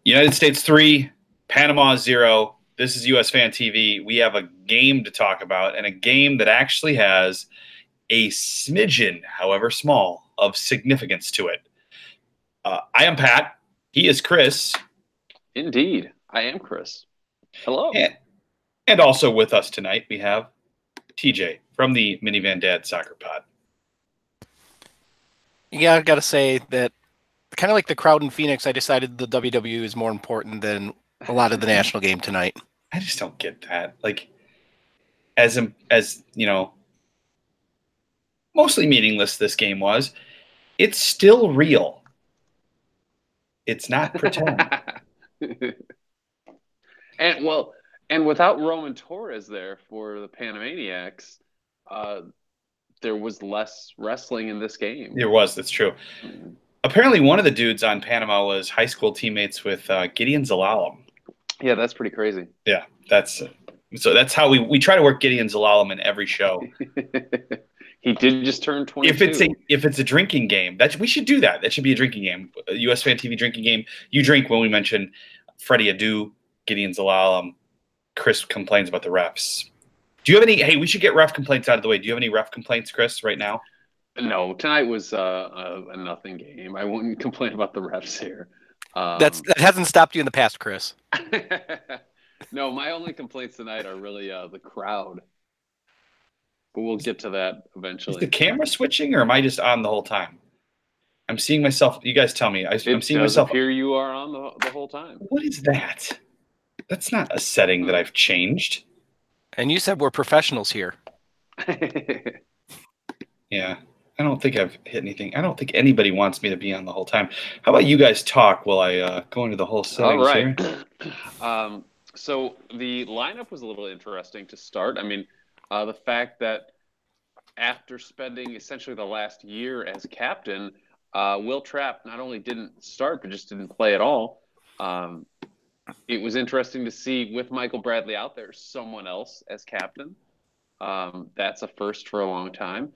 United States 3, Panama 0. This is USfanTV. We have a game to talk about, and a game that actually has a smidgen, however small, of significance to it. I am Pat. He is Chris. Indeed. I am Chris. Hello. And also with us tonight, we have TJ from the Minivan Dad Soccer Pod. Yeah, I've got to say that kind of like the crowd in Phoenix, I decided the WWE is more important than a lot of the national game tonight. I just don't get that. Like, as you know, mostly meaningless this game was, it's still real. It's not pretend. And without Roman Torres there for the Panamaniacs, there was less wrestling in this game. There was. That's true. Apparently, one of the dudes on Panama was high school teammates with Gideon Zalalem. Yeah, that's pretty crazy. Yeah, that's how we try to work Gideon Zalalem in every show. He did just turn 22. If it's a drinking game, we should do that. That should be a drinking game. A USfanTV drinking game. You drink when we mention Freddie Adu, Gideon Zalalem. Chris complains about the refs. Do you have any? Hey, we should get ref complaints out of the way. Do you have any ref complaints, Chris, right now? No, tonight was a nothing game. I wouldn't complain about the refs here. That hasn't stopped you in the past, Chris. No, my only complaints tonight are really the crowd. But we'll get to that eventually. Is the camera switching, or am I just on the whole time? I'm seeing myself. You guys tell me. I'm seeing myself. Here you are on the whole time. What is that? That's not a setting that I've changed. And you said we're professionals here. Yeah. I don't think I've hit anything. I don't think anybody wants me to be on the whole time. How about you guys talk while I go into the whole settings here? All right. So the lineup was a little interesting to start. I mean, the fact that after spending essentially the last year as captain, Will Trapp not only didn't start, but just didn't play at all. It was interesting to see with Michael Bradley out there, someone else as captain. That's a first for a long time.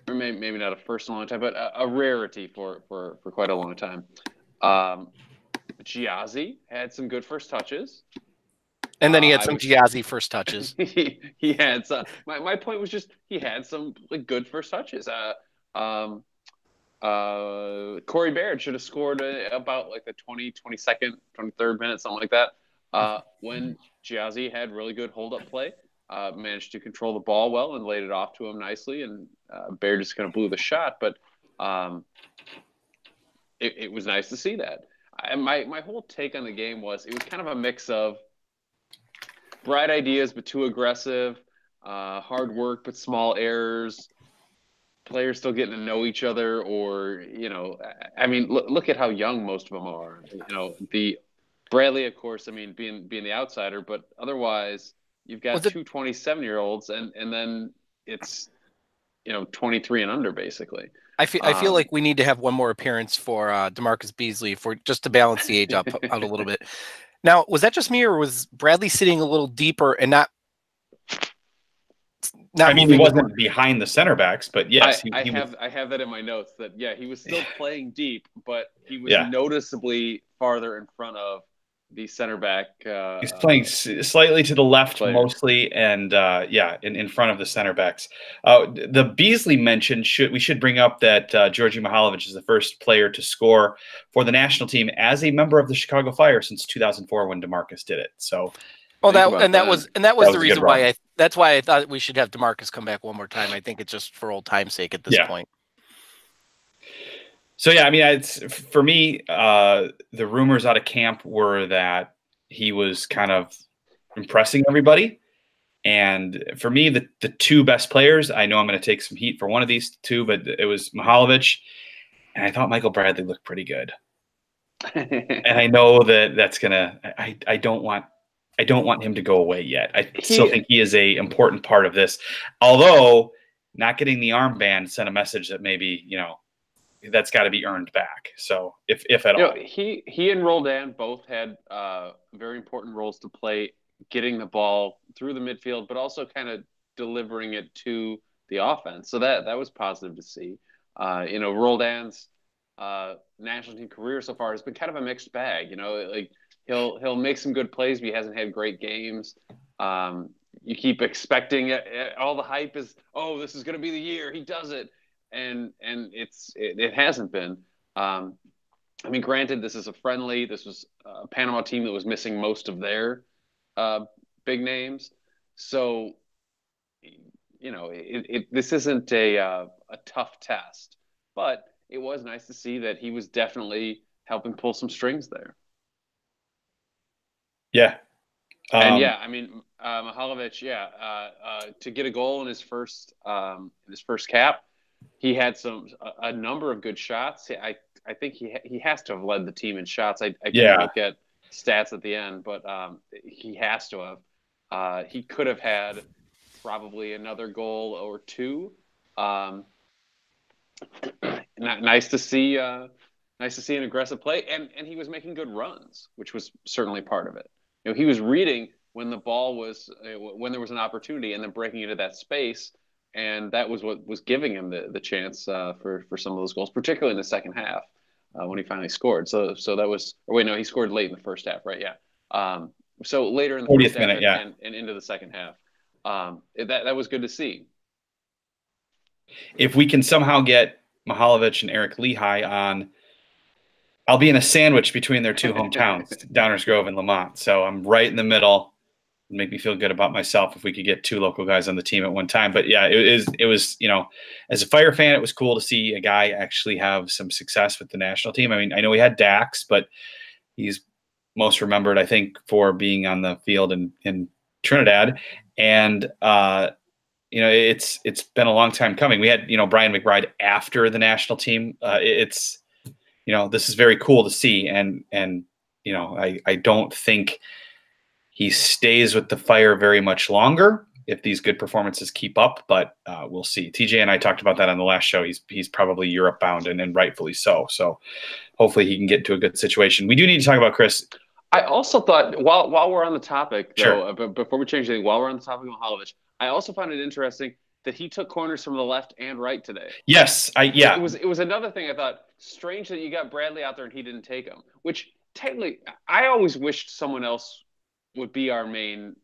Or maybe not a first in a long time, but a rarity for quite a long time. Giazzi had some good first touches. And then he had some Giazzi first touches. he had some. My point was just he had some good first touches. Corey Baird should have scored about the 22nd, 23rd minute, something like that. When Giazzi had really good hold-up play, managed to control the ball well and laid it off to him nicely, and Baird just kind of blew the shot. But it was nice to see that. My whole take on the game was it was kind of a mix of bright ideas but too aggressive, hard work but small errors, players still getting to know each other, or I mean, look at how young most of them are. The Bradley, of course, I mean, being the outsider, but otherwise you've got two 27-year-olds, and then it's 23 and under basically. I feel like we need to have one more appearance for DeMarcus Beasley just to balance the age out a little bit. Now, was that just me, or was Bradley sitting a little deeper and not? I mean, he wasn't behind the center backs, but yes, I have that in my notes that he was still playing deep, but he was noticeably farther in front of the center back. He's playing slightly to the left mostly, and in front of the center backs. The Beasley mention we should bring up that Georgi Mihalovic is the first player to score for the national team as a member of the Chicago Fire since 2004 when DeMarcus did it. So. Well, that was the reason why that's why I thought we should have DeMarcus come back one more time. I think it's just for old time's sake at this point. So I mean, for me, the rumors out of camp were that he was kind of impressing everybody, and for me, the two best players. I know I'm going to take some heat for one of these two, but it was Mihalovic, and I thought Michael Bradley looked pretty good. And I know that's gonna. I don't want him to go away yet. I still think he is a important part of this. Although not getting the armband sent a message that maybe, that's got to be earned back. So if at all. He and Roldan both had very important roles to play, getting the ball through the midfield, but also kind of delivering it to the offense. So that was positive to see. Roldan's national team career so far has been kind of a mixed bag. You know, like he'll make some good plays, but he hasn't had great games. You keep expecting it. All the hype is, oh, this is going to be the year he does it, and it hasn't been. I mean, granted, this is a friendly. This was a Panama team that was missing most of their big names, so you know, this isn't a tough test, but it was nice to see that he was definitely helping pull some strings there. Yeah. And yeah, I mean, Mihalovic, to get a goal in his first cap, he had a number of good shots. I think he has to have led the team in shots. I can't look at stats at the end, but he has to have. He could have had probably another goal or two. Nice to see an aggressive play, and he was making good runs, which was certainly part of it. You know, he was reading when the ball was when there was an opportunity, and then breaking into that space, and that was what was giving him the chance for some of those goals, particularly in the second half when he finally scored. So that was, or wait, no, he scored late in the first half, right? Yeah. So later in the 40th first half minute, and into the second half, that was good to see. If we can somehow get Mihalovic and Eric Lehigh on, I'll be in a sandwich between their two hometowns, Downers Grove and Lamont. So I'm right in the middle. It'd make me feel good about myself if we could get two local guys on the team at one time. But yeah, it was, you know, as a Fire fan, it was cool to see a guy actually have some success with the national team. I mean, I know he had Dax, but he's most remembered, I think, for being on the field in Trinidad. And you know, it's been a long time coming. We had, you know, Brian McBride after the national team. It's, you know, this is very cool to see. And you know, I don't think he stays with the Fire very much longer if these good performances keep up, but we'll see. TJ and I talked about that on the last show. He's probably Europe bound, and rightfully so. So hopefully he can get into a good situation. We do need to talk about Chris. I also thought while we're on the topic, though, Sure. but before we change anything, while we're on the topic of Mihalovic, I also found it interesting that he took corners from the left and right today. Yes, It was another thing I thought strange that you got Bradley out there and he didn't take him. Which technically, I always wished someone else would be our main,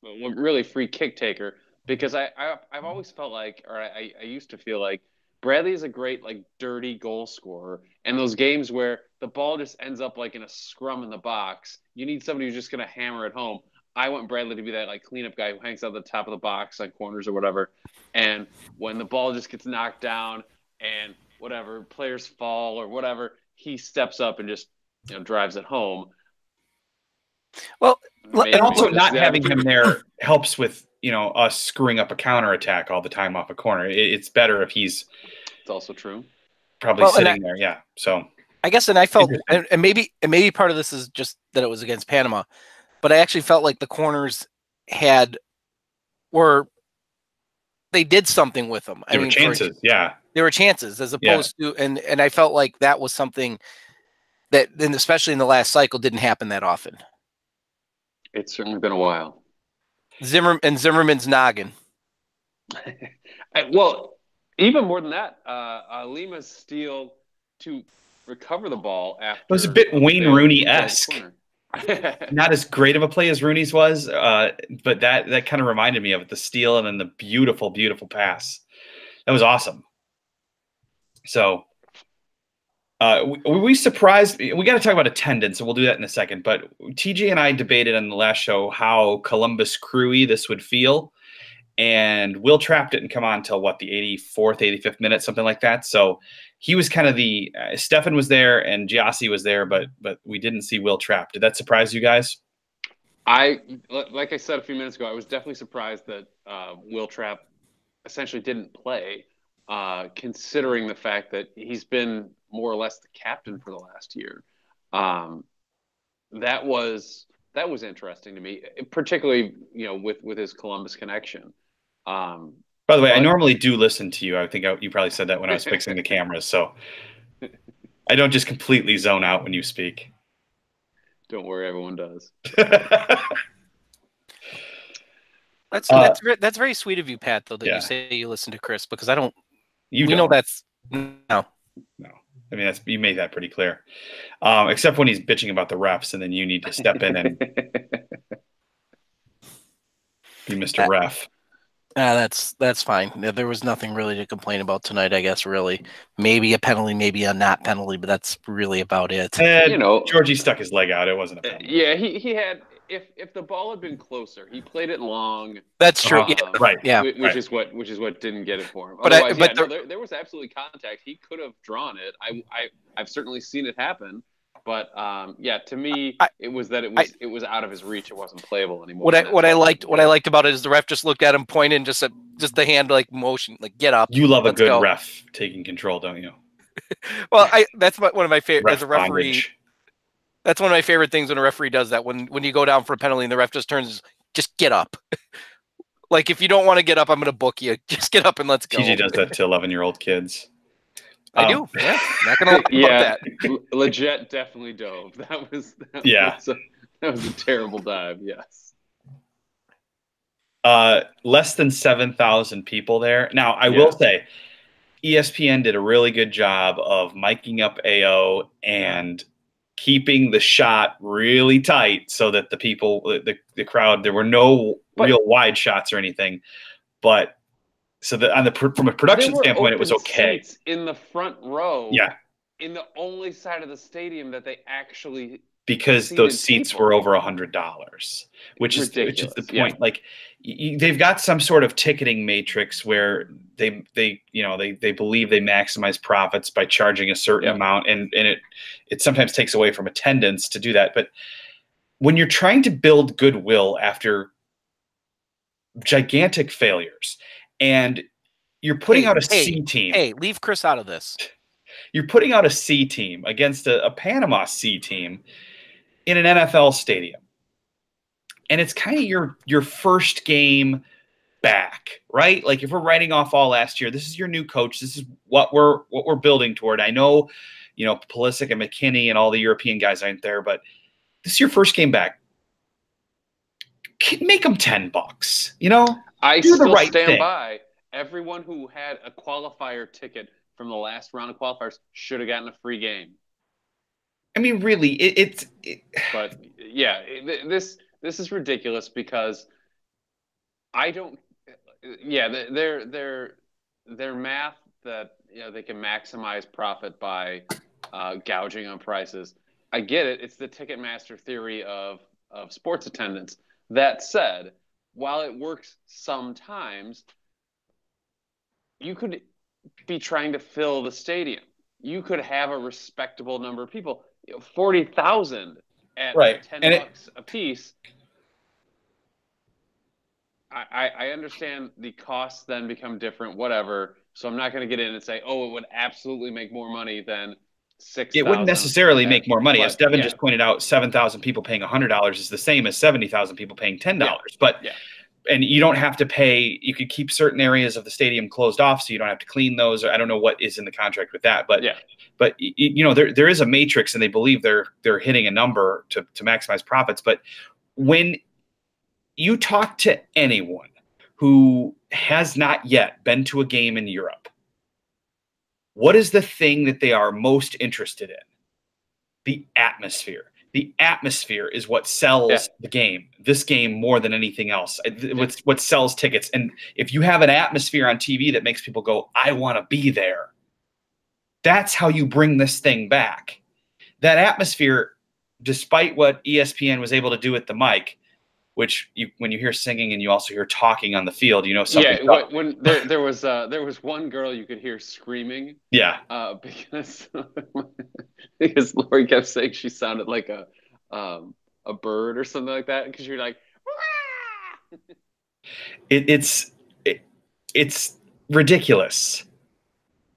really free kick taker, because I've always felt like, or I used to feel like, Bradley is a great, like, dirty goal scorer. And those games where the ball just ends up like in a scrum in the box, you need somebody who's just going to hammer it home. I want Bradley to be that, like, cleanup guy who hangs out the top of the box on corners or whatever. And when the ball just gets knocked down and whatever, players fall or whatever, he steps up and just, you know, drives it home. Well, and also not having him there helps with, you know, us screwing up a counterattack all the time off a corner. It's better if he's. It's also true. Probably sitting there, yeah. So I guess, and I felt, and maybe part of this is just that it was against Panama, but I actually felt like the corners they did something with them. There were chances, yeah. There were chances as opposed to, and I felt like that was something that, then especially in the last cycle, didn't happen that often. It's certainly been a while. Zimmerman's noggin. Well, even more than that, Lima's steal to recover the ball after. It was a bit Wayne Rooney-esque. Not as great of a play as Rooney's was, but that kind of reminded me of it, the steal and then the beautiful, beautiful pass. That was awesome. So we surprised. We got to talk about attendance, and we'll do that in a second. But TJ and I debated on the last show how Columbus Crewy this would feel, and Will Trapp didn't come on till what, the 84th, 85th minute, something like that. So he was kind of the Stefan was there and Giassi was there, but we didn't see Will Trapp. Did that surprise you guys? Like I said a few minutes ago, I was definitely surprised that Will Trapp essentially didn't play, considering the fact that he's been more or less the captain for the last year. That was interesting to me, particularly, you know, with his Columbus connection. By the way, I normally do listen to you. I think you probably said that when I was fixing the cameras, so I don't just completely zone out when you speak. Don't worry, everyone does. That's very sweet of you, Pat, though, that you say you listen to Chris, because I don't. You know that's no. No. I mean, you made that pretty clear. Except when he's bitching about the refs, and then you need to step in and be Mr. Ref. That's fine. There was nothing really to complain about tonight, I guess, really. Maybe a penalty, maybe a not penalty, but that's really about it. You know, Georgie stuck his leg out. It wasn't a penalty. Yeah, he had. If the ball had been closer, he played it long. That's true. Yeah, right. Yeah. Which is what didn't get it for him. But Otherwise, there was absolutely contact. He could have drawn it. I've certainly seen it happen. But yeah, to me, it was out of his reach. It wasn't playable anymore. What I liked about it is the ref just looked at him, pointed, and just the hand like motion, like get up. You love a good ref taking control, don't you? Well, that's one of my favorite as a referee. Bondage. That's one of my favorite things when a referee does that. When you go down for a penalty and the ref just turns, just get up. Like if you don't want to get up, I'm going to book you. Just get up and let's go. TJ does that to 11-year-old kids. I do. Yeah, not going to lie about that. Leggett definitely dove. That was a terrible dive. Yes. Less than 7,000 people there. Now, I will say, ESPN did a really good job of miking up AO and keeping the shot really tight so that the people, the crowd, there were no real wide shots or anything. But so that from a production standpoint, it was okay. Seats in the front row. Yeah. In the only side of the stadium that they actually because those seats were over $100, which is the point. Yeah. Like they've got some sort of ticketing matrix where they believe they maximize profits by charging a certain amount, and it sometimes takes away from attendance to do that. But when you're trying to build goodwill after gigantic failures, and you're putting out a C team. Hey, leave Chris out of this. You're putting out a C team against a Panama C team in an NFL stadium. And it's kind of your first game back, right? Like if we're writing off all last year, this is your new coach. This is what we're building toward. I know, Pulisic and McKinney and all the European guys aren't there, but this is your first game back. Make them $10. I do still the right stand thing. by. Everyone who had a qualifier ticket from the last round of qualifiers should have gotten a free game. I mean, really, But yeah, this is ridiculous because I don't. Yeah, their math that they can maximize profit by gouging on prices. I get it. It's the Ticketmaster theory of sports attendance. That said, while it works sometimes, you could be trying to fill the stadium. You could have a respectable number of people. 40,000 at $10 a piece. I understand the costs then become different, whatever. So I'm not going to get in and say, it would absolutely make more money than 6,000. It wouldn't necessarily make more money. As Devin just pointed out, 7,000 people paying $100 is the same as 70,000 people paying $10. But and you don't have to pay. You could keep certain areas of the stadium closed off, so you don't have to clean those. I don't know what is in the contract with that, but there is a matrix, and they believe they're hitting a number to maximize profits. But when you talk to anyone who has not yet been to a game in Europe, what is the thing that they are most interested in? The atmosphere. The atmosphere is what sells the game, this game more than anything else. It's what sells tickets. And if you have an atmosphere on TV that makes people go, I want to be there, that's how you bring this thing back. That atmosphere, despite what ESPN was able to do with the mic, which when you hear singing and you also hear talking on the field, something. Yeah, when there was one girl you could hear screaming. Yeah. Because Lori kept saying she sounded like a bird or something like that, because you're like, it's ridiculous.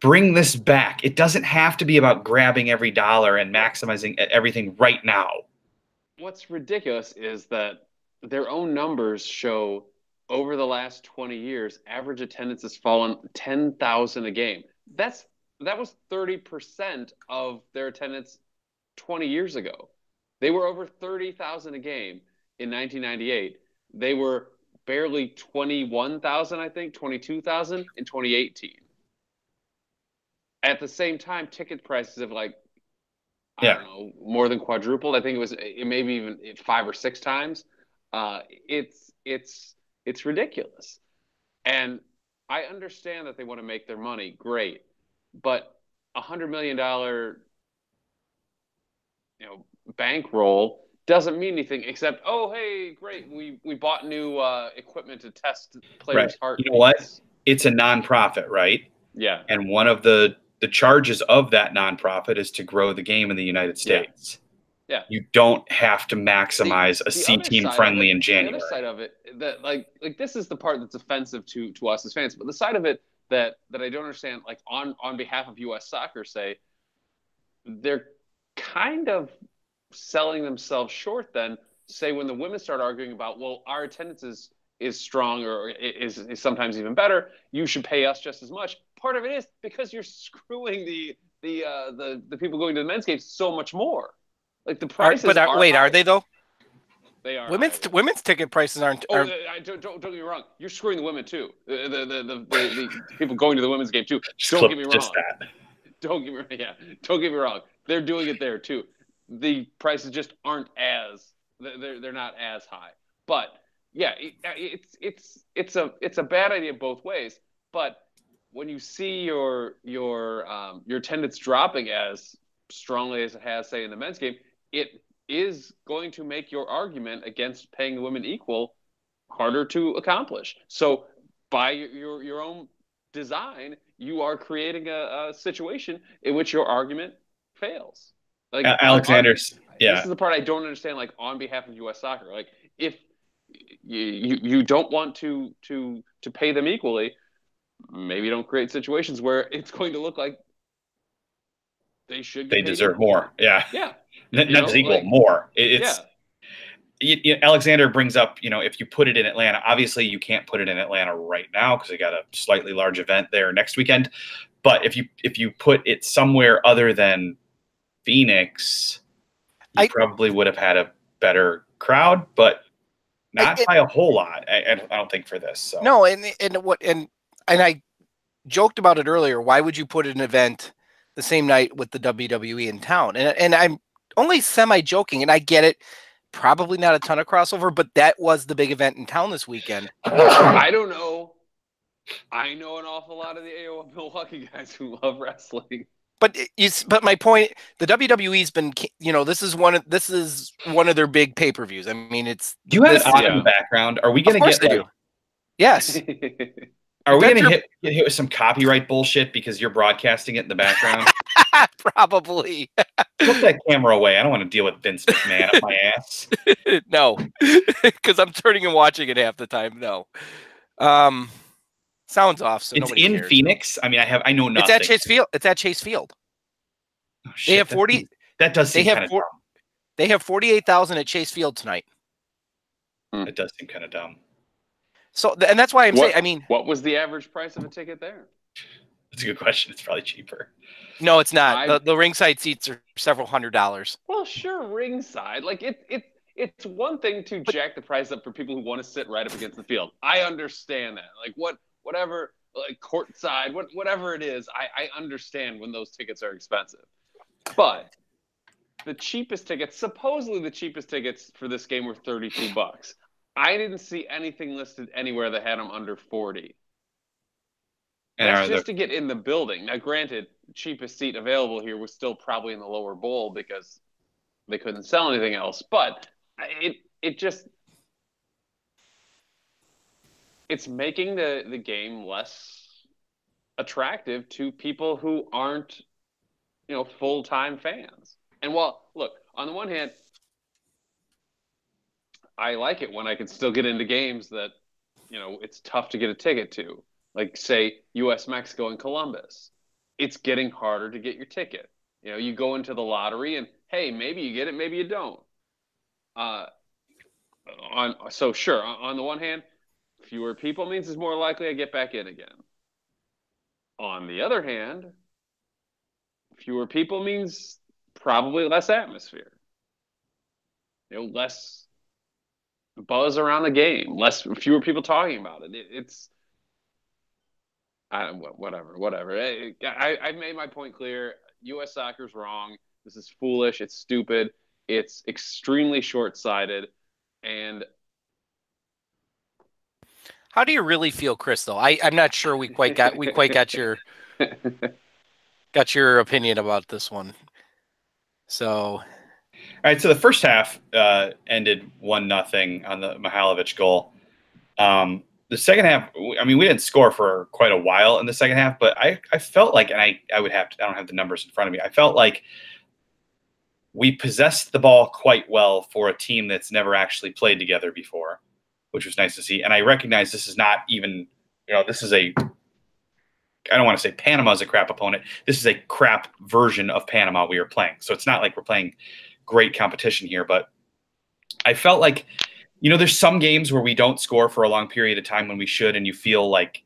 Bring this back. It doesn't have to be about grabbing every dollar and maximizing everything right now. What's ridiculous is that their own numbers show over the last 20 years, average attendance has fallen 10,000 a game. That was 30% of their attendance 20 years ago. They were over 30,000 a game in 1998. They were barely 21,000, I think, 22,000 in 2018. At the same time, ticket prices have like I Yeah. don't know more than quadrupled. I think it maybe even 5 or 6 times. It's ridiculous, and I understand that they want to make their money. Great, but $100 million bankroll doesn't mean anything except, oh, hey, great, we bought new equipment to test Right. players' You know what? heartbeats. It's a nonprofit, right? Yeah, And one of the charges of that nonprofit is to grow the game in the United yeah, States. yeah. You don't have to The maximize a the C other team side of friendly it, in the other January. side of it, that like this is the part that's offensive to us as fans, but the side of it that I don't understand, like on behalf of U.S. Soccer, say they're kind of selling themselves short then say when the women start arguing about, well, our attendance is strong or is sometimes even better, you should pay us just as much. Part of it is because you're screwing the people going to the men's games so much more. Like the prices are Wait, are higher. they though? They are Women's higher. women's ticket prices aren't. Oh, don't get me wrong. You're screwing the women too. The people going to the women's game too. Just Don't clip get me just wrong. that. Don't get me wrong. They're doing it there too. The prices just aren't as they're not as high. But yeah, it's a bad idea both ways. But when you see your attendance dropping as strongly as it has, say, in the men's game, it is going to make your argument against paying the women equal harder to accomplish. So by your own design, you are creating a situation in which your argument fails. Like Alexander's, this yeah. is the part I don't understand. Like on behalf of U.S. Soccer, like if you don't want to pay them equally, maybe don't create situations where it's going to look like they should They get paid deserve equally. more. Yeah. Yeah, Not just equal, more. Yeah, Alexander brings up, if you put it in Atlanta, obviously you can't put it in Atlanta right now because they got a slightly large event there next weekend. But if you put it somewhere other than Phoenix, you probably would have had a better crowd, but not by a whole lot. I don't think for this. So. No, and I joked about it earlier. Why would you put an event the same night with the WWE in town? And I'm only semi joking, and I get it. Probably not a ton of crossover, but that was the big event in town this weekend. I don't know. I know an awful lot of the AOL Milwaukee guys who love wrestling. But my point, the WWE's been, this is one of their big pay-per-views. I mean, it's. Do you have it on in the background? Are we going to get? Do. Yes. Are we going to get hit with some copyright bullshit because you're broadcasting it in the background? Probably. Put that camera away. I don't want to deal with Vince McMahon up my ass. No, because I'm turning and watching it half the time. No. Sounds off. So it's in cares. Phoenix. I mean, I know nothing. It's at Chase Field. It's at Chase Field. Oh, shit. They have 40. That does seem kind of dumb. They have 48,000 at Chase Field tonight. That does seem kind of dumb. So, and that's why I'm saying. I mean, what was the average price of a ticket there? That's a good question. It's probably cheaper. No, it's not. The ringside seats are several $100s. Well, sure, ringside. Like it's one thing to jack the price up for people who want to sit right up against the field. I understand that. Like whatever, like courtside, whatever it is, I understand when those tickets are expensive. But the cheapest tickets, supposedly the cheapest tickets for this game were $32. I didn't see anything listed anywhere that had them under 40. That's just to get in the building. Now, granted, the cheapest seat available here was still probably in the lower bowl because they couldn't sell anything else. But it's making the game less attractive to people who aren't, full-time fans. And look, on the one hand, I like it when I can still get into games that, it's tough to get a ticket to. Like, say, U.S. Mexico and Columbus. It's getting harder to get your ticket. You go into the lottery and, hey, maybe you get it, maybe you don't. So, sure, on the one hand, fewer people means it's more likely I get back in again. On the other hand, fewer people means probably less atmosphere. Less buzz around the game, fewer people talking about it. Whatever. I've made my point clear. U.S. soccer's wrong. This is foolish. It's stupid. It's extremely short-sighted. And How do you really feel, Chris? Though I'm not sure we quite got your opinion about this one. So, all right. So the first half ended 1-0 on the Mihailovic goal. The second half, I mean, we didn't score for quite a while in the second half, but I felt like, and I don't have the numbers in front of me. I felt like we possessed the ball quite well for a team that's never actually played together before, which was nice to see. And I recognize this is not even, this is I don't want to say Panama's a crap opponent. This is a crap version of Panama we are playing. So it's not like we're playing great competition here, but I felt like, there's some games where we don't score for a long period of time when we should, and you feel like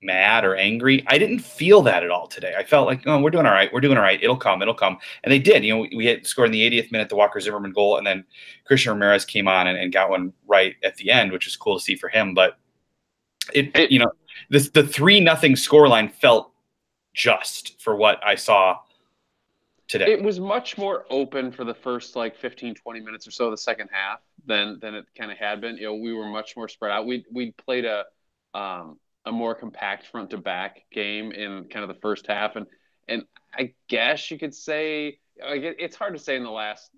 mad or angry. I didn't feel that at all today. I felt like, oh, we're doing all right. We're doing all right. It'll come. And they did. We had scored in the 80th minute, the Walker Zimmerman goal, and then Christian Ramirez came on and got one right at the end, which is cool to see for him. But the 3-0 scoreline felt just for what I saw today. It was much more open for the first 15, 20 minutes or so of the second half than it kind of had been. We were much more spread out. We played a more compact front to back game in kind of the first half, and I guess you could say it's hard to say in the last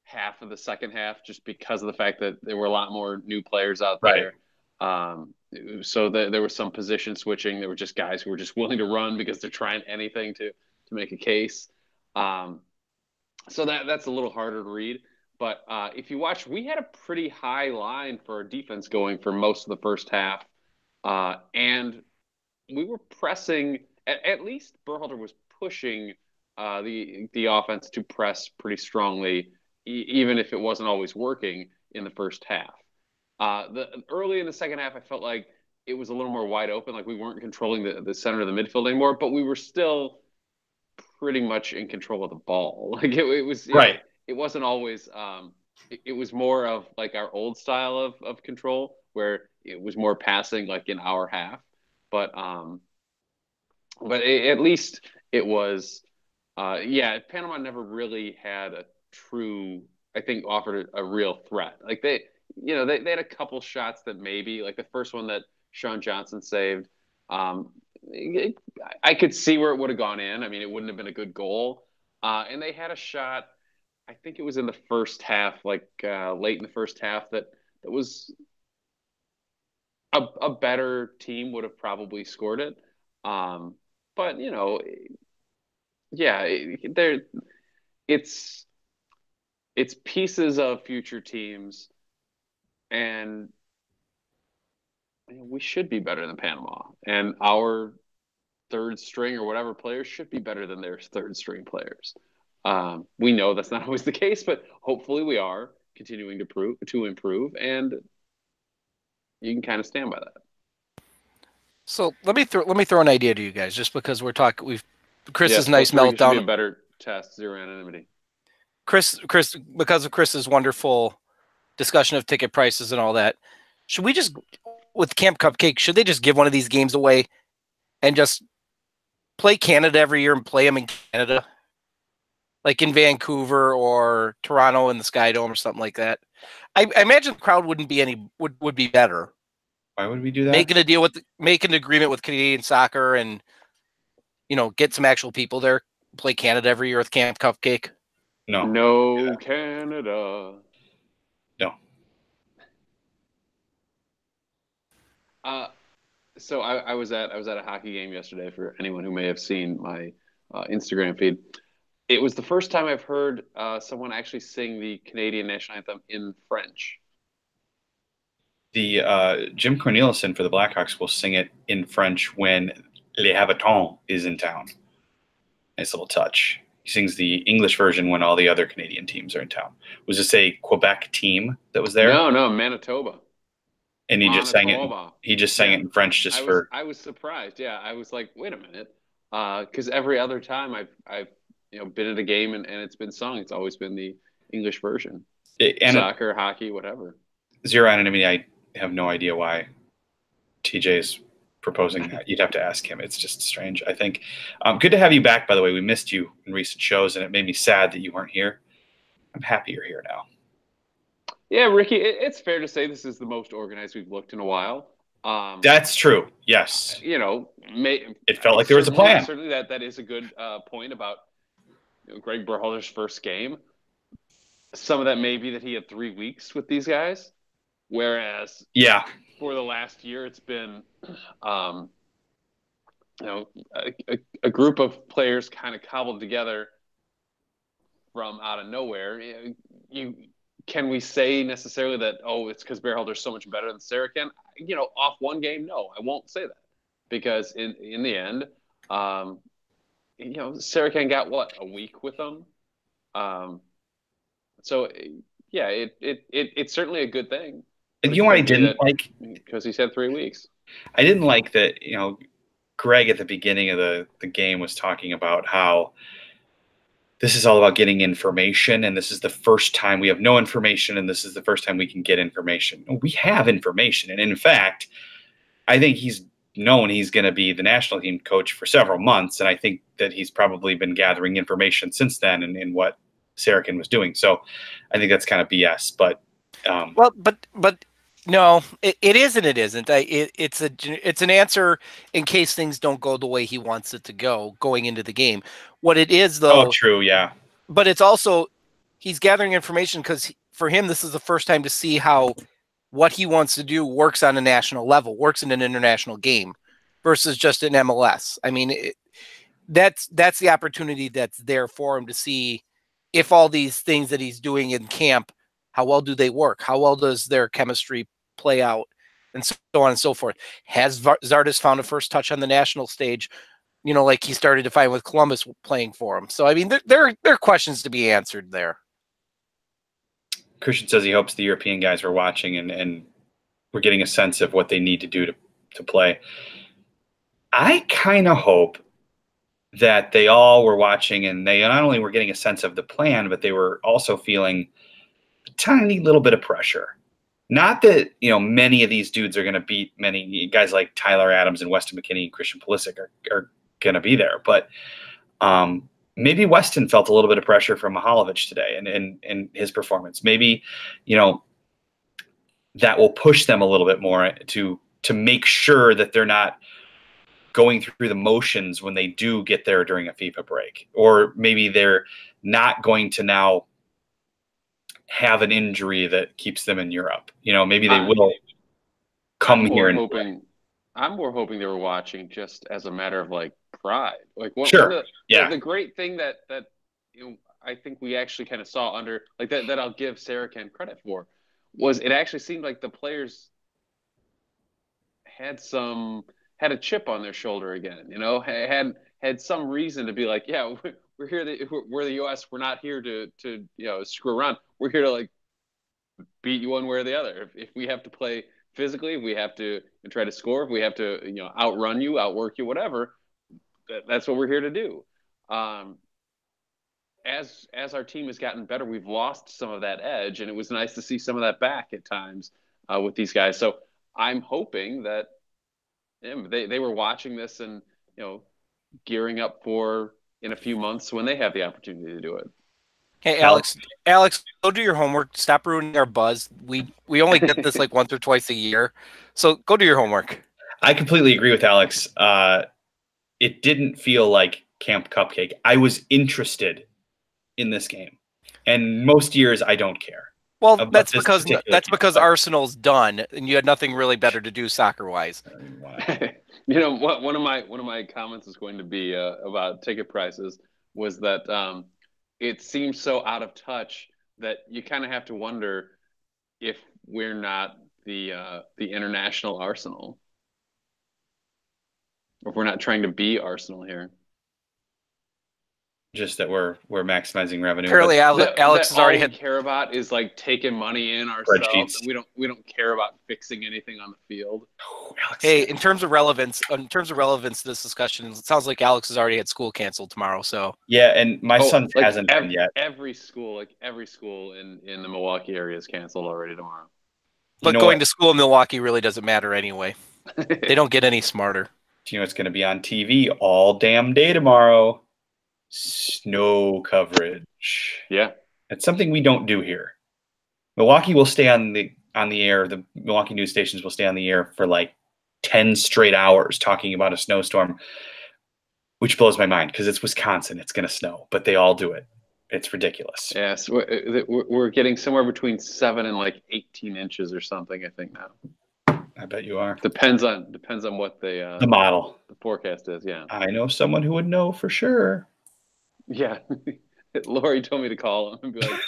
half of the second half just because of the fact that there were a lot more new players out there. So there was some position switching. There were just guys who were just willing to run because they're trying anything to make a case. So that's a little harder to read. But if you watch, we had a pretty high line for our defense going for most of the first half. And we were pressing, at least Berhalter was pushing the offense to press pretty strongly, even if it wasn't always working in the first half. Early in the second half, I felt like it was a little more wide open, like we weren't controlling the center of the midfield anymore, but we were still pretty much in control of the ball. Like it was right. It wasn't always. It was more of like our old style of control, where it was more passing, like in our half. But at least it was. Panama never really had a true. I think offered a real threat. Like they had a couple shots that maybe, like the first one that Sean Johnson saved. I could see where it would have gone in. I mean, it wouldn't have been a good goal. And they had a shot, I think it was in the first half, late in the first half, that was a better team would have probably scored it. But it's pieces of future teams, and we should be better than Panama, and our third string or whatever players should be better than their third string players. We know that's not always the case, but hopefully we are continuing to improve, and you can kind of stand by that. So let me throw an idea to you guys, just because Chris's nice meltdown. Be a better test, zero anonymity. Chris, because of Chris's wonderful discussion of ticket prices and all that, should we just, with Camp Cupcake, should they just give one of these games away and just play Canada every year and play them in Canada, like in Vancouver or Toronto in the Sky Dome or something like that? I imagine the crowd would be better. Why would we do that? Make an agreement with Canadian soccer and get some actual people there. Play Canada every year with Camp Cupcake. No, Canada. No. So I was at a hockey game yesterday. For anyone who may have seen my Instagram feed, it was the first time I've heard someone actually sing the Canadian national anthem in French. The Jim Cornelison for the Blackhawks will sing it in French when Les Habitants is in town. Nice little touch. He sings the English version when all the other Canadian teams are in town. Was this a Quebec team that was there? No, Manitoba. And he just sang it. He just sang it in French I was surprised. Yeah, I was like, wait a minute, because every other time I've been at a game and it's been sung, it's always been the English version. Soccer, hockey, whatever. Zero anonymity. I have no idea why TJ's proposing that. You'd have to ask him. It's just strange, I think. Good to have you back, by the way. We missed you in recent shows, and it made me sad that you weren't here. I'm happy you're here now. Yeah, Ricky, it's fair to say this is the most organized we've looked in a while. That's true. Yes. You know, it felt like there was a plan. Certainly, that is a good point about Gregg Berhalter's first game. Some of that may be that he had 3 weeks with these guys, whereas for the last year it's been a group of players kind of cobbled together from out of nowhere. Can we say necessarily that, it's because Berhalter's so much better than Sarachan? Off one game, no, I won't say that. Because in the end, Sarachan got, a week with them? So, yeah, it's certainly a good thing. And I didn't like? Because he's had 3 weeks. I didn't like that, Gregg at the beginning of the game was talking about how this is all about getting information, and this is the first time we have no information, and this is the first time we can get information. We have information, and in fact, I think he's known he's going to be the national team coach for several months, and I think that he's probably been gathering information since then in what Sarachan was doing. So I think that's kind of BS. But but no, it is and it isn't. It's an answer in case things don't go the way he wants it to go going into the game. What it is, though. Oh, true, yeah. But it's also he's gathering information because for him this is the first time to see how what he wants to do works on a national level, works in an international game, versus just an MLS. I mean, that's the opportunity that's there for him to see if all these things that he's doing in camp, how well do they work? How well does their chemistry play out? And so on and so forth. Has Zardes found a first touch on the national stage, like he started to find with Columbus playing for him? So, I mean, there are questions to be answered there. Christian says he hopes the European guys were watching and we're getting a sense of what they need to do to play. I kind of hope that they all were watching and they not only were getting a sense of the plan, but they were also feeling a tiny little bit of pressure. Not that, many of these dudes are going to beat many guys like Tyler Adams and Weston McKennie and Christian Pulisic are going to be there. But maybe Weston felt a little bit of pressure from Mihalovic today and his performance. Maybe, that will push them a little bit more to make sure that they're not going through the motions when they do get there during a FIFA break. Or maybe they're not going to now have an injury that keeps them in Europe. Maybe they will come here. I'm more hoping they were watching just as a matter of pride. The great thing that I think we actually kind of saw under that I'll give Sarachan credit for was it actually seemed like the players had a chip on their shoulder again. Had some reason to be like, yeah, we're here. We're the U.S. We're not here to screw around. We're here to beat you one way or the other. If we have to play physically, if we have to try to score, if we have to outrun you, outwork you, whatever, that's what we're here to do. As our team has gotten better, we've lost some of that edge, and it was nice to see some of that back at times with these guys. So I'm hoping that they were watching this and gearing up for in a few months when they have the opportunity to do it. Hey, Alex, go do your homework. Stop ruining our buzz. We only get this once or twice a year, so go do your homework. I completely agree with Alex. It didn't feel like Camp Cupcake. I was interested in this game, and most years I don't care. Well, that's because Arsenal's done, and you had nothing really better to do soccer-wise. One of my comments is going to be about ticket prices was that it seems so out of touch that you kind of have to wonder if we're not the international Arsenal, or if we're not trying to be Arsenal here. Just that we're maximizing revenue. Apparently, Alex has already care about is taking money in ourselves. We don't care about fixing anything on the field. Oh, hey, in terms of relevance to this discussion, it sounds like Alex has already had school canceled tomorrow. So yeah, and my son hasn't been yet. Every school in the Milwaukee area is canceled already tomorrow. But going to school in Milwaukee really doesn't matter anyway. They don't get any smarter. Do you know what's going to be on TV all damn day tomorrow? Snow coverage. Yeah. It's something we don't do here. Milwaukee will stay on the air. The Milwaukee news stations will stay on the air for like 10 straight hours talking about a snowstorm, which blows my mind because it's Wisconsin. It's going to snow, but they all do it. It's ridiculous. Yes, we're getting somewhere between 7 and like 18 inches or something, I think now. I bet you are. Depends on what The model. the forecast is. Yeah. I know someone who would know for sure. Yeah. Lori told me to call him and be like,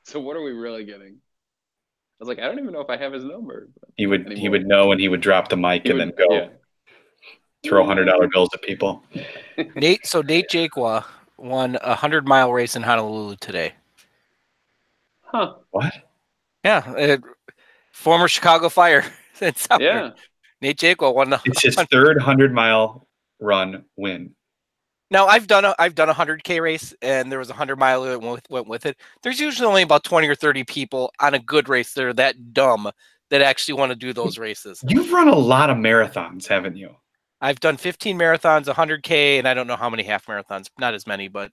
so what are we really getting? I was like, I don't even know if I have his number. He would know, and he would drop the mic and then go throw $100 bills at people. Nate Jaquwa won a 100-mile race in Honolulu today. Huh. What? Yeah, former Chicago Fire. Yeah. Nate Jaquwa won. It's his third 100-mile run win. Now I've done a 100K race, and there was a 100-mile that went with it. There's usually only about 20 or 30 people on a good race that are that dumb that actually want to do those races. You've run a lot of marathons, haven't you? I've done 15 marathons, 100K, and I don't know how many half marathons. Not as many, but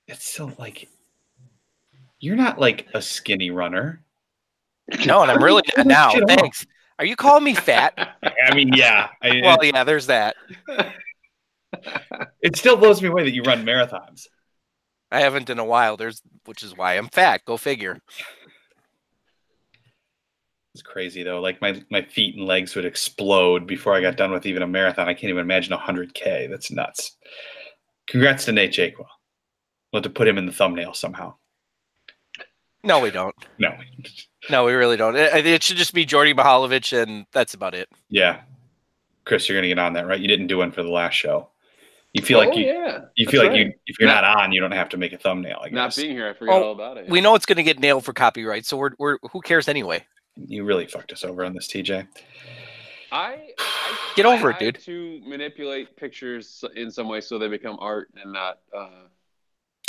it's still like you're not like a skinny runner. No, and I'm really not now. Thanks. Are you calling me fat? I mean, yeah. Well, yeah, there's that. It still blows me away that you run marathons. I haven't in a while. Which is why I'm fat. Go figure. It's crazy though. Like my feet and legs would explode before I got done with even a marathon. I can't even imagine 100K. That's nuts. Congrats to Nate Jaquwa. We'll have to put him in the thumbnail somehow. No, we don't. No, we really don't. It should just be Jordy Mihalovich, and that's about it. Yeah, Chris, you're gonna get on that, right? You didn't do one for the last show. You feel like you feel like if you're not on, you don't have to make a thumbnail. I guess. Not being here, I forgot all about it. We know it's going to get nailed for copyright, so we're who cares anyway? You really fucked us over on this, TJ. I get over it, dude. To manipulate pictures in some way so they become art and not.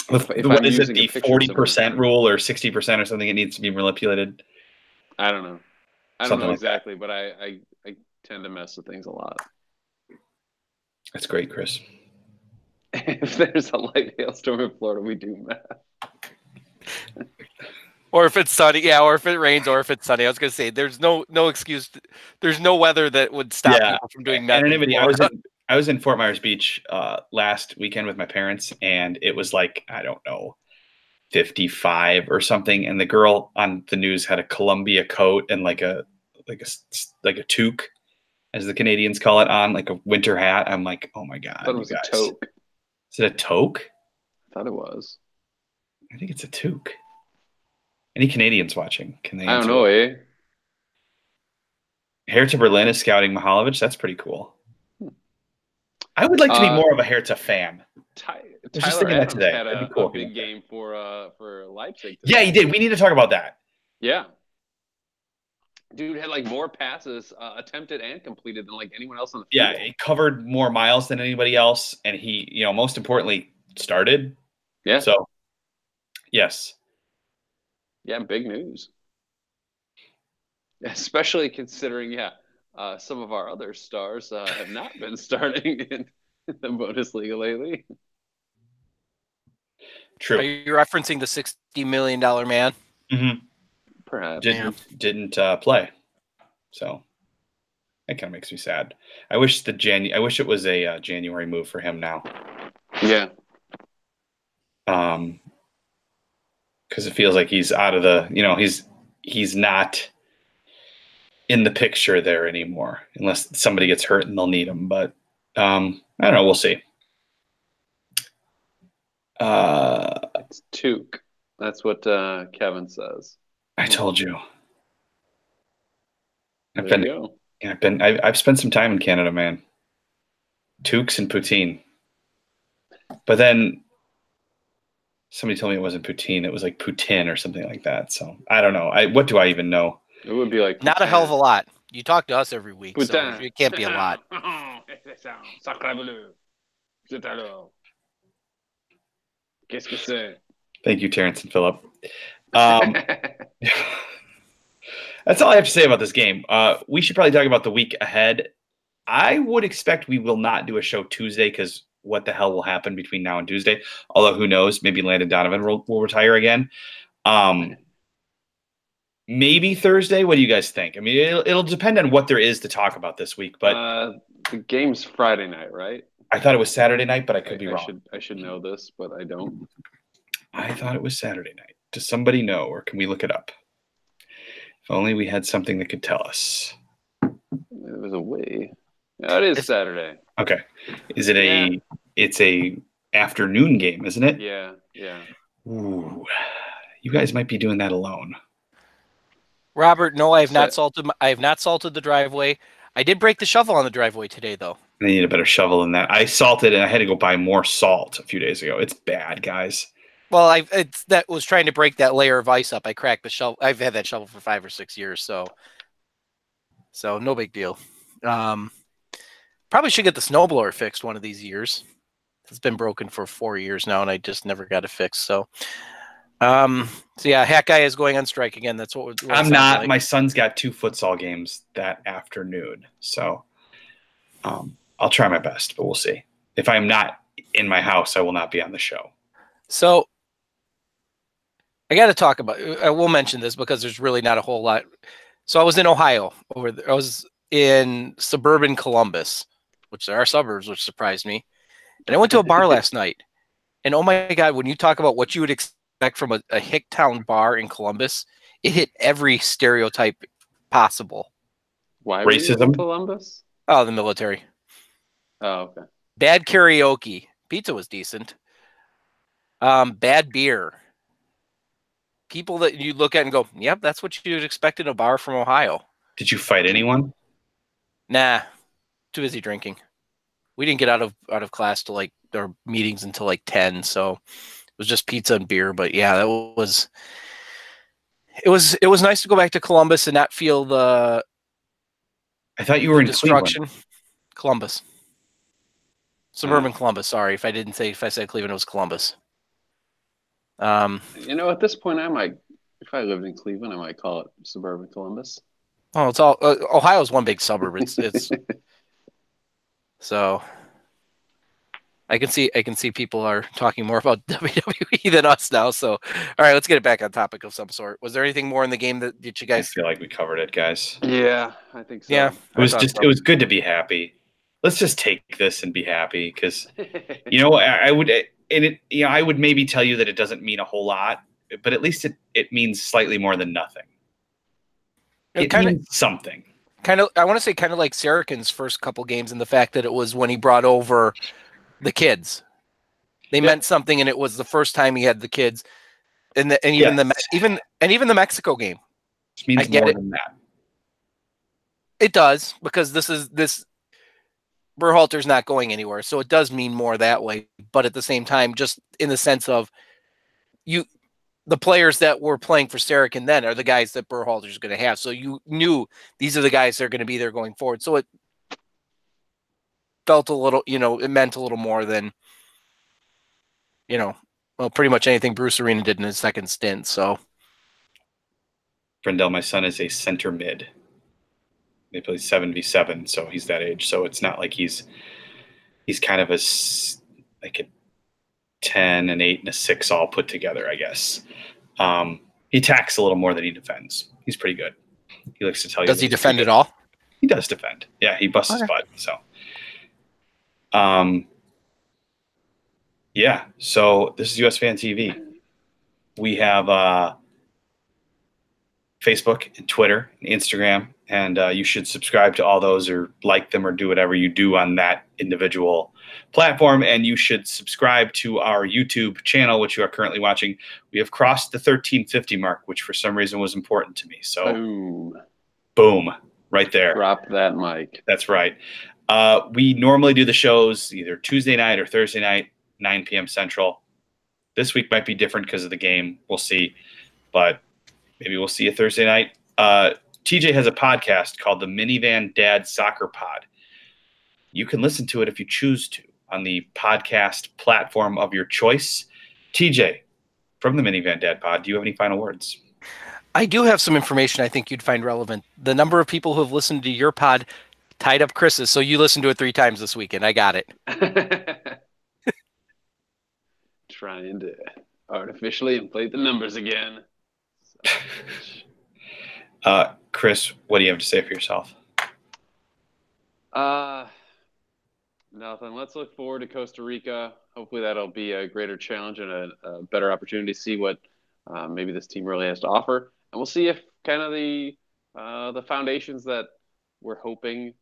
What is it? The 40% rule or 60% or something? It needs to be manipulated. I don't know. I don't know exactly, but I tend to mess with things a lot. That's great, Chris. If there's a light hailstorm in Florida, we do math. Or if it's sunny, yeah, or if it rains, or if it's sunny. I was gonna say there's no excuse. There's no weather that would stop people from doing that. Anonymity. I was in Fort Myers Beach last weekend with my parents, and it was like, I don't know, 55 or something. And the girl on the news had a Columbia coat and like a toque, as the Canadians call it, on, like a winter hat. I'm like, oh my god! I thought it was a toque. Is it a toque? I thought it was. I think it's a toque. Any Canadians watching? Can they? I don't know, eh? Hertha Berlin is scouting Mihalovich. That's pretty cool. I would like to be more of a Hertha fan. Tyler Adams had a big game for Leipzig today. Yeah, he did. We need to talk about that. Yeah. Dude had like more passes attempted and completed than like anyone else on the field. Yeah, he covered more miles than anybody else, and he, most importantly, started. Yeah. So, yes. Yeah, big news. Especially considering, some of our other stars have not been starting in the Bundesliga lately. True. Are you referencing the $60 million man? Mm-hmm. Perhaps. Didn't play. So that kind of makes me sad. I wish it was a January move for him now. Yeah. Because it feels like he's out of the, he's not in the picture there anymore, unless somebody gets hurt and they'll need him. But I don't know. We'll see. It's toque. That's what Kevin says. I told you. I've spent some time in Canada, man. Toques and poutine. But then somebody told me it wasn't poutine. It was like poutine or something like that. So I don't know. What do I even know? It would be like not a hell of a lot. You talk to us every week, so it can't be a lot. Thank you, Terrence and Phillip. That's all I have to say about this game. We should probably talk about the week ahead. I would expect we will not do a show Tuesday because what the hell will happen between now and Tuesday? Although who knows? Maybe Landon Donovan will retire again. Maybe Thursday. What do you guys think? I mean, it'll depend on what there is to talk about this week. But the game's Friday night, right? I thought it was Saturday night, but I could be wrong. I should know this, but I don't. I thought it was Saturday night. Does somebody know, or can we look it up? If only we had something that could tell us. It was a way. Yeah, it is Saturday. Okay. Is it it's a afternoon game, isn't it? Yeah. Ooh. You guys might be doing that alone. Robert, no, I have not salted the driveway. I did break the shovel on the driveway today, though. I need a better shovel than that. I salted, and I had to go buy more salt a few days ago. It's bad, guys. Well, that was trying to break that layer of ice up. I cracked the shovel. I've had that shovel for 5 or 6 years, so no big deal. Probably should get the snowblower fixed one of these years. It's been broken for 4 years now, and I just never got it fixed. So yeah, Hat Guy is going on strike again. That's what I'm not. Like. My son's got 2 futsal games that afternoon, so I'll try my best, but we'll see. If I'm not in my house, I will not be on the show. So I got to talk about. I will mention this because there's really not a whole lot. So I was in Ohio I was in suburban Columbus, which there are suburbs, which surprised me. And I went to a bar last night, and oh my God, when you talk about what you would expect from a Hicktown bar in Columbus, it hit every stereotype possible. Why racism? Were you in Columbus? Oh, the military. Oh, okay. Bad karaoke. Pizza was decent. Bad beer. People that you look at and go, yep, that's what you'd expect in a bar from Ohio. Did you fight anyone? Nah, too busy drinking. We didn't get out of class to our meetings until 10, so it was just pizza and beer. But yeah, it was nice to go back to Columbus and not feel the. I thought you were in destruction. Cleveland. Columbus, suburban Columbus. Sorry if I said Cleveland, it was Columbus. At this point, if I lived in Cleveland, I might call it suburban Columbus. Oh, it's all Ohio's one big suburb. It's so I can see people are talking more about WWE than us now. So, all right, let's get it back on topic of some sort. Was there anything more in the game that you guys? I feel like we covered it, guys. Yeah, I think so. Yeah, it was good to be happy. Let's just take this and be happy because, I would. And I would maybe tell you that it doesn't mean a whole lot, but at least it means slightly more than nothing. It means something. I want to say kind of like Sarakin's first couple games, and the fact that it was when he brought over the kids. They meant something, and it was the first time he had the kids, even the Mexico game. It means more than that. It does, because this. Berhalter's not going anywhere, so it does mean more that way. But at the same time, just in the sense of the players that were playing for Sarakin then are the guys that Berhalter's going to have. So you knew these are the guys that are going to be there going forward. So it felt a little, it meant a little more than, pretty much anything Bruce Arena did in his second stint. So, Brendel, my son, is a center mid. They play 7v7, so he's that age. So it's not like he's kind of a 10, an 8, and a 6 all put together, I guess. He attacks a little more than he defends. He's pretty good. He likes to tell you. Does he defend at all? He does defend. Yeah, he busts his butt. So, yeah. So this is USFanTV. We have Facebook and Twitter and Instagram. And you should subscribe to all those or like them or do whatever you do on that individual platform. And you should subscribe to our YouTube channel, which you are currently watching. We have crossed the 1350 mark, which for some reason was important to me. So boom, right there. Drop that mic. That's right. We normally do the shows either Tuesday night or Thursday night, 9 p.m. Central. This week might be different because of the game. We'll see. But maybe we'll see you Thursday night. TJ has a podcast called the Minivan Dad Soccer Pod. You can listen to it if you choose to on the podcast platform of your choice. TJ, from the Minivan Dad Pod, do you have any final words? I do have some information I think you'd find relevant. The number of people who have listened to your pod tied up Chris's. So you listened to it 3 times this weekend. I got it. Trying to artificially inflate the numbers again. Chris, what do you have to say for yourself? Nothing. Let's look forward to Costa Rica. Hopefully that'll be a greater challenge and a better opportunity to see what maybe this team really has to offer. And we'll see if kind of the foundations that we're hoping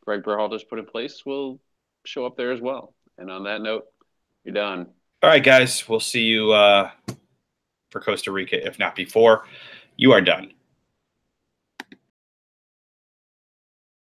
Gregg Berhalter's put in place will show up there as well. And on that note, you're done. All right, guys. We'll see you for Costa Rica, if not before. You are done.